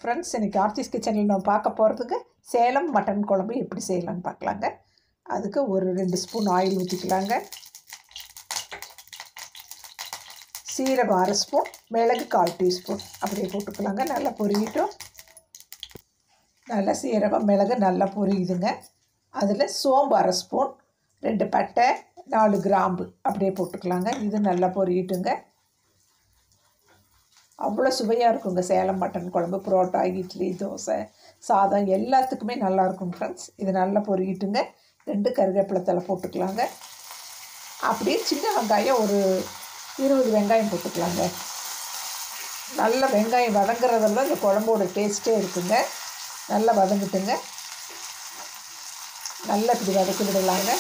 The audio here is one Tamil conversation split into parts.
ஃப்ரெண்ட்ஸ், இன்னைக்கு ஆர்த்திஸ் கிச்சனில் நம்ம பார்க்க போகிறதுக்கு சேலம் மட்டன் குழம்பு எப்படி செய்யலான்னு பார்க்கலாங்க. அதுக்கு ஒரு 2 ஸ்பூன் ஆயில் ஊற்றிக்கலாங்க. சீரகம் 1/2 ஸ்பூன், மிளகு 1/4 டீஸ்பூன் அப்படியே போட்டுக்கலாங்க. நல்லா பொரியிட்டும். நல்லா சீரகம் மிளகு நல்லா பொரியுதுங்க. அதில் சோம்பு 1/2 ஸ்பூன், 2 பட்டை, 4 கிராம்பு அப்படியே போட்டுக்கலாங்க. இது நல்லா பொரியிட்டுங்க. அவ்வளோ சுவையாக இருக்குங்க சேலம் மட்டன் குழம்பு. புரோட்டா, இட்லி, தோசை, சாதம் எல்லாத்துக்குமே நல்லாயிருக்கும் ஃப்ரெண்ட்ஸ். இது நல்லா பொரியிட்டுங்க. 2 கருவேப்பிலை தழை போட்டுக்கலாங்க. அப்படியே சின்ன வெங்காயம் ஒரு 20 வெங்காயம் போட்டுக்கலாங்க. நல்ல வெங்காயம் வதங்குறதில் இந்த குழம்போட டேஸ்ட்டே இருக்குங்க. நல்லா வதங்கிட்டுங்க. நல்லா இப்படி வதக்கி விடலாங்க.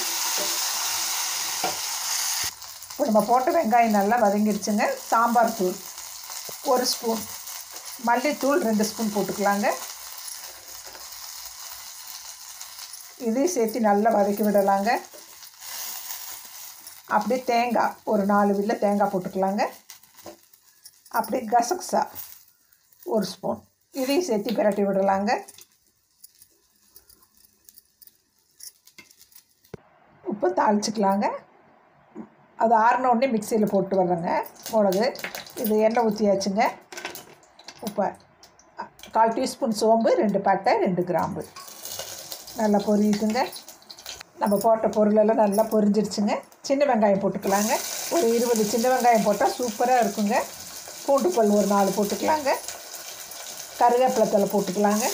இப்போ நம்ம போட்ட வெங்காயம் நல்லா வதங்கிடுச்சுங்க. சாம்பார் தூள் 1 ஸ்பூன், மல்லித்தூள் 2 ஸ்பூன் போட்டுக்கலாங்க. இதையும் சேர்த்து நல்லா வதக்கி விடலாங்க. அப்படியே தேங்காய் ஒரு 4 வில்ல தேங்காய் போட்டுக்கலாங்க. அப்படியே கசகசா 1 ஸ்பூன், இதையும் சேர்த்து பிரட்டி விடலாங்க. உப்பு தாளிச்சிக்கலாங்க. அது ஆறின உடனே மிக்சியில் போட்டு வர்றேங்க. மிளகு, இது எண்ணெய் ஊற்றியாச்சுங்க. உப்பு 1/4 டீஸ்பூன் சோம்பு, 2 பட்டை, 2 கிராம்பு நல்லா பொரியுதுங்க. நம்ம போட்ட பொருளெல்லாம் நல்லா பொரிஞ்சிடுச்சுங்க. சின்ன வெங்காயம் போட்டுக்கலாங்க. ஒரு 20 சின்ன வெங்காயம் போட்டால் சூப்பராக இருக்குங்க. பூண்டு பல் ஒரு 4 போட்டுக்கலாங்க. கருவேப்பிலை தழை போட்டுக்கலாங்க.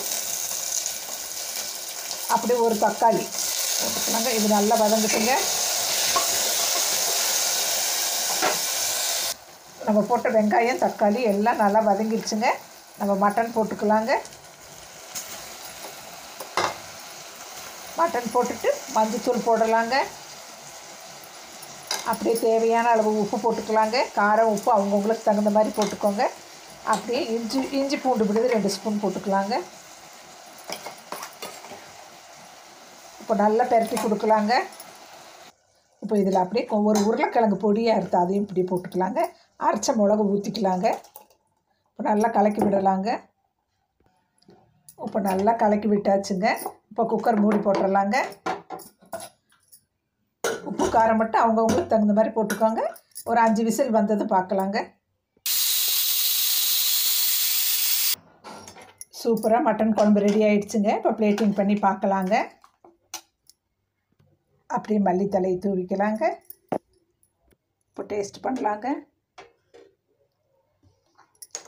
அப்படியே ஒரு தக்காளி போட்டுக்கலாங்க. இது நல்லா வதங்கட்டுங்க. நம்ம போட்ட வெங்காயம் தக்காளி எல்லாம் நல்லா வதங்கிடுச்சுங்க. நம்ம மட்டன் போட்டுக்கலாங்க. மட்டன் போட்டுட்டு மஞ்சத்தூள் போடலாங்க. அப்படியே தேவையான அளவு உப்பு போட்டுக்கலாங்க. காரம் உப்பு அவங்கவுங்களுக்கு தகுந்த மாதிரி போட்டுக்கோங்க. அப்படியே இஞ்சி பூண்டு விழுது 2 ஸ்பூன் போட்டுக்கலாங்க. இப்போ நல்லா பெரட்டி கொடுக்கலாங்க. இப்போ இதில் அப்படியே ஒரு உருளைக்கிழங்கு பொடியாக இருக்குது, அதையும் இப்படி போட்டுக்கலாங்க. அரைச்ச மிளகு ஊற்றிக்கலாங்க. இப்போ நல்லா கலக்கி விடலாங்க. இப்போ நல்லா கலக்கி விட்டாச்சுங்க. இப்போ குக்கர் மூடி போட்டுடலாங்க. உப்பு காரம் மட்டும் அவங்கவுங்களுக்கு தகுந்த மாதிரி போட்டுக்கோங்க. ஒரு 5 விசில் வந்தது பார்க்கலாங்க. சூப்பராக மட்டன் குழம்பு ரெடி ஆகிடுச்சுங்க. இப்போ பிளேட்டிங் பண்ணி பார்க்கலாங்க. அப்படியே மல்லித்தலையை தூவிக்கலாங்க. இப்போ டேஸ்ட் பண்ணலாங்க.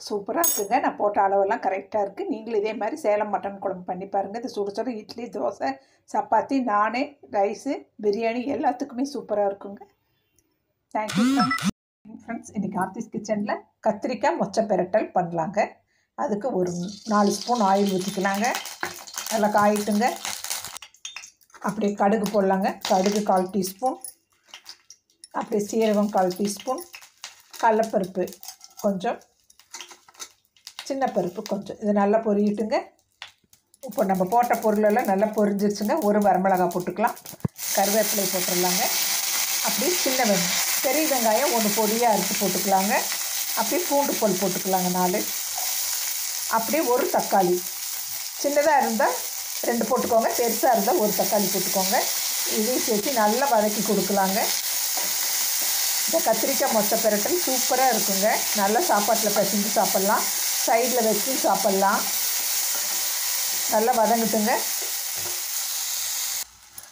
சூப்பராக இருக்குங்க. நான் போட்ட அளவெல்லாம் கரெக்டாக இருக்குது. நீங்களும் இதே மாதிரி சேலம் மட்டன் குழம்பு பண்ணி பாருங்கள். இது சுட சுட இட்லி, தோசை, சப்பாத்தி, நானு, ரைஸு, பிரியாணி எல்லாத்துக்குமே சூப்பராக இருக்குங்க. Thank you friends. இன்றைக்கி ஆர்த்திஸ் கிச்சனில் கத்திரிக்காய் மொச்சை பிரட்டல் பண்ணலாங்க. அதுக்கு ஒரு 4 ஸ்பூன் ஆயில் ஊற்றிக்கலாங்க. நல்லா காயிட்டுங்க. அப்படியே கடுகு போடலாங்க. கடுகு 1/4 டீஸ்பூன், அப்படியே சீரகம் 1/4 டீஸ்பூன், கடலைப்பருப்பு கொஞ்சம், சின்ன பருப்பு கொஞ்சம். இது நல்லா பொரியிட்டுங்க. இப்போ நம்ம போட்ட பொருளெல்லாம் நல்லா பொரிஞ்சிருச்சுங்க. ஒரு வரமிளகாய் போட்டுக்கலாம். கருவேப்பிலை போட்டுடலாங்க. அப்படியே பெரிய வெங்காயம் 1 பொடியாக அரைச்சி போட்டுக்கலாங்க. அப்படியே பூண்டு பல் போட்டுக்கலாங்க 4. அப்படியே ஒரு தக்காளி, சின்னதாக இருந்தால் 2 போட்டுக்கோங்க, பெருசாக இருந்தால் ஒரு தக்காளி போட்டுக்கோங்க. இதையும் சேர்த்து நல்லா வதக்கி கொடுக்கலாங்க. இந்த கத்திரிக்காய் மொச்சை பிரட்டல் சூப்பராக இருக்குங்க. நல்லா சாப்பாட்டில் பிசைஞ்சு சாப்பிட்லாம், சைடில் வச்சு சாப்பிட்லாம். நல்லா வதங்கட்டுங்க.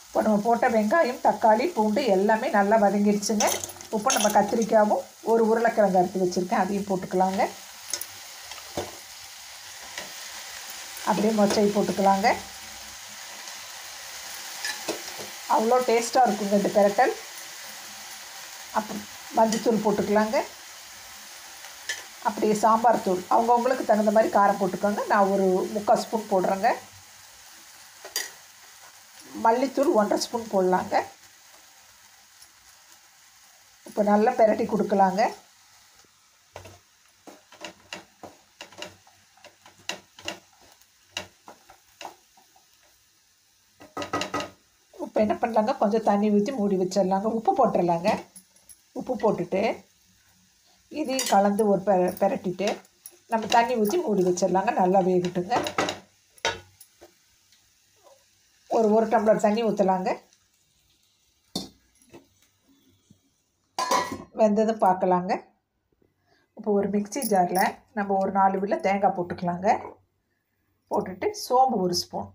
இப்போ நம்ம போட்ட வெங்காயம், தக்காளி, பூண்டு எல்லாமே நல்லா வதங்கிடுச்சுங்க. இப்போ நம்ம கத்திரிக்காயும் ஒரு உருளைக்கிழங்கு அறுத்து வச்சுருக்கேன், அதையும் போட்டுக்கலாங்க. அப்படியே மொச்சை போட்டுக்கலாங்க. அவ்வளோ டேஸ்ட்டாக இருக்குங்க இந்த பிரட்டல். அப்புறம் மஞ்சத்தூள் போட்டுக்கலாங்க. அப்படியே சாம்பார் தூள் அவங்கவுங்களுக்கு தகுந்த மாதிரி காரம் போட்டுக்கோங்க. நான் ஒரு 3/4 ஸ்பூன் போடுறேங்க. மல்லித்தூள் 1/2 ஸ்பூன் போடலாங்க. இப்போ நல்லா பிரட்டி கொடுக்கலாங்க. இப்போ என்ன பண்ணலாங்க, கொஞ்சம் தண்ணி ஊற்றி மூடி வச்சிடலாங்க. உப்பு போட்டுடலாங்க. உப்பு போட்டுட்டு இதையும் கலந்து ஒரு பெரட்டிட்டு நம்ம தண்ணி ஊற்றி மூடி வச்சிடலாங்க. நல்லா வேகட்டுங்க. ஒரு டம்ளர் தண்ணி ஊற்றலாங்க. வெந்ததும் பார்க்கலாங்க. இப்போ ஒரு மிக்ஸி ஜாரில் நம்ம ஒரு 4 வில்ல தேங்காய் போட்டுக்கலாங்க. போட்டுட்டு சோம்பு 1 ஸ்பூன்,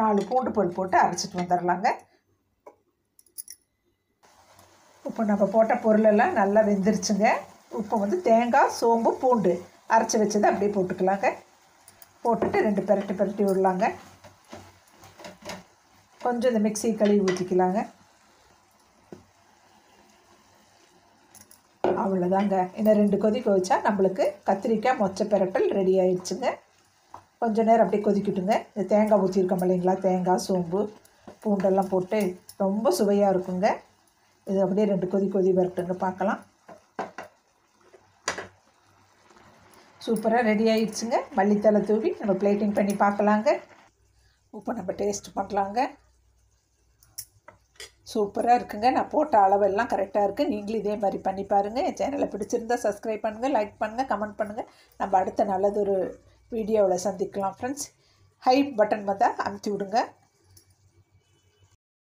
4 பூண்டு பல் போட்டு அரைச்சிட்டு வந்துடலாங்க. இப்போ நம்ம போட்ட பொருளெல்லாம் நல்லா வெந்துருச்சுங்க. இப்போ வந்து தேங்காய், சோம்பு, பூண்டு அரைச்சி வச்சதை அப்படியே போட்டுக்கலாங்க. போட்டுட்டு 2 பெரட்டி விடலாங்க. கொஞ்சம் இந்த மிக்ஸி கழுவி ஊற்றிக்கலாங்க. அவ்வளோதாங்க. இன்னும் 2 கொதி கொதிச்சா நம்மளுக்கு கத்திரிக்காய் மொச்சை பெரட்டல் ரெடி ஆயிடுச்சுங்க. கொஞ்சம் நேரம் அப்படியே கொதிக்கட்டுங்க. இந்த தேங்காய் ஊற்றிருக்கோம் இல்லைங்களா, தேங்காய், சோம்பு, பூண்டெல்லாம் போட்டு ரொம்ப சுவையாக இருக்குங்க. இது அப்படியே 2 கொதி வரட்டுங்க. பார்க்கலாம். சூப்பராக ரெடி ஆயிடுச்சுங்க. மல்லித்தலை தூவி நம்ம பிளேட்டிங் பண்ணி பார்க்கலாங்க. இப்போ நம்ம டேஸ்ட் பண்ணலாங்க. சூப்பராக இருக்குங்க. நான் போட்ட அளவெல்லாம் கரெக்டாக இருக்குது. நீங்களும் இதே மாதிரி பண்ணி பாருங்கள். என் சேனலை பிடிச்சிருந்தால் சப்ஸ்கிரைப் பண்ணுங்கள், லைக் பண்ணுங்கள், கமெண்ட் பண்ணுங்கள். நம்ம அடுத்த நல்லதொரு வீடியோவில் சந்திக்கலாம் ஃப்ரெண்ட்ஸ். ஹை பட்டன் வந்தால் அமுத்தி விடுங்க.